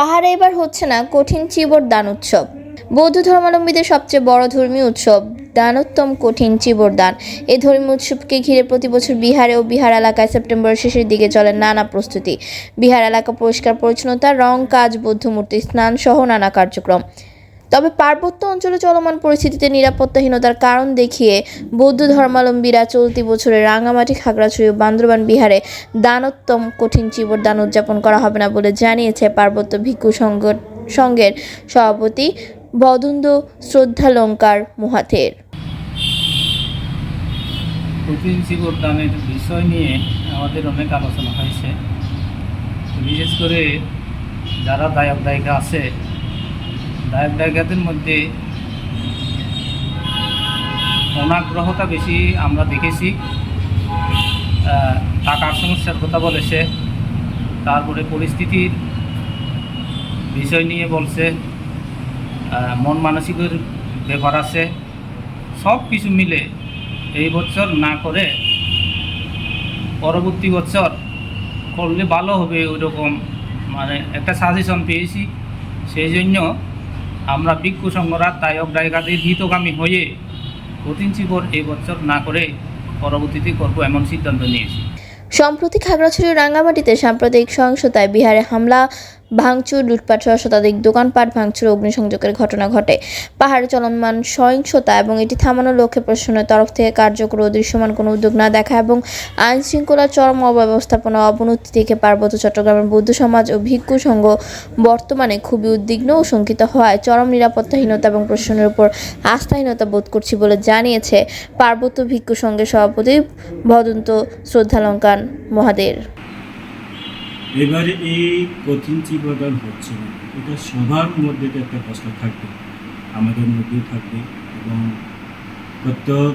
পাহাড়ে এবার হচ্ছে না কঠিন চিবর দান উৎসব। বৌদ্ধ ধর্মাবলম্বীদের সবচেয়ে বড় ধর্মীয় উৎসব দানোত্তম কঠিন চিবর দান। এই ধর্মীয় উৎসবকে ঘিরে প্রতি বছর বিহারে ও বিহার এলাকায় সেপ্টেম্বরের শেষের দিকে চলে নানা প্রস্তুতি। বিহার এলাকা পরিষ্কার পরিচ্ছন্নতা, রং কাজ, বৌদ্ধমূর্তি স্নান সহ নানা কার্যক্রম। তবে পার্বত্য অঞ্চলে চলমান পরিস্থিতিতে নিরাপত্তাহীনতার কারণ দেখিয়ে বৌদ্ধ ধর্মাবলম্বীরা চলতি বছরে রাঙামাটি, খাগড়াছড়ি ও বান্দরবান বিহারে দানোত্তম কঠিন চিবর দান উদযাপন করা হবে না বলে জানিয়েছে পার্বত্য ভিক্ষু সংঘের সভাপতি বদন্দ শ্রদ্ধালঙ্কার মুহাথের। কঠিন চিবর দানের বিষয় নিয়ে আমাদের অনেক আলোচনা হয়েছে। বিশেষ করে যারা দায়ক দায়িকা আছে, দায়ক দায়িকাদের মধ্যে অনাগ্রহতা বেশি আমরা দেখেছি। টাকার সমস্যার কথা বলেছে, তারপরে পরিস্থিতির বিষয় নিয়ে বলছে, মন মানসিকের ব্যাপার আছে। সব কিছু মিলে এই বছর না করে পরবর্তী বছর করলে ভালো হবে, ওই রকম মানে একটা সাজেশন পেয়েছি। সেই জন্য আমরা ভিক্ষু সংঘরা দায়ক দায়িকাদের হিতগামী হয়ে কঠিন চিবর এই বছর না করে পরবর্তীতে করবো এমন সিদ্ধান্ত নিয়েছি। সম্প্রতি খাগড়াছড়ি রাঙ্গামাটিতে সাম্প্রদায়িক সহিংসতায় বিহারে হামলা, ভাঙচুর, লুটপাট সহ শতাধিক দোকানপাট ভাঙচুর ও অগ্নিসংযোগের ঘটনা ঘটে। পাহাড়ে চলমান সহিংসতা এবং এটি থামানোর লক্ষ্যে প্রশাসনের তরফ থেকে কার্যকর ও দৃশ্যমান কোনো উদ্যোগ না দেখা এবং আইন শৃঙ্খলার চরম অব্যবস্থাপনা অবনতি থেকে পার্বত্য চট্টগ্রামের বৌদ্ধ সমাজ ও ভিক্ষু সংঘ বর্তমানে খুবই উদ্বিগ্ন ও শঙ্কিত হওয়ায় চরম নিরাপত্তাহীনতা এবং প্রশাসনের উপর আস্থাহীনতা বোধ করছি বলে জানিয়েছে পার্বত্য ভিক্ষু সংঘের সভাপতি বদন্ত শ্রদ্ধালঙ্কার মহাদের। এবারে এই কঠিন চিবদান হচ্ছে না, এটা সবার মধ্যে একটা কষ্ট থাকবে, আমাদের মধ্যেও থাকবে এবং প্রত্যেক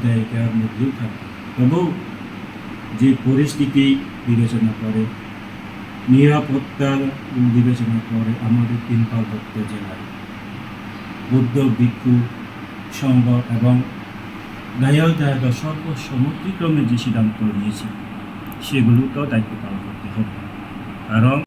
দায়িকার মধ্যেও থাকবে। তবুও যে পরিস্থিতি বিবেচনা করে, নিরাপত্তা বিবেচনা করে আমাদের 3 পার্বত্য জেলায় বৌদ্ধ ভিক্ষু সংঘ এবং দায়িকা সর্বসম্মতিক্রমে যে সিদ্ধান্ত নিয়েছে সেগুলোকেও দায়িত্ব পালন করতে হবে। কারণ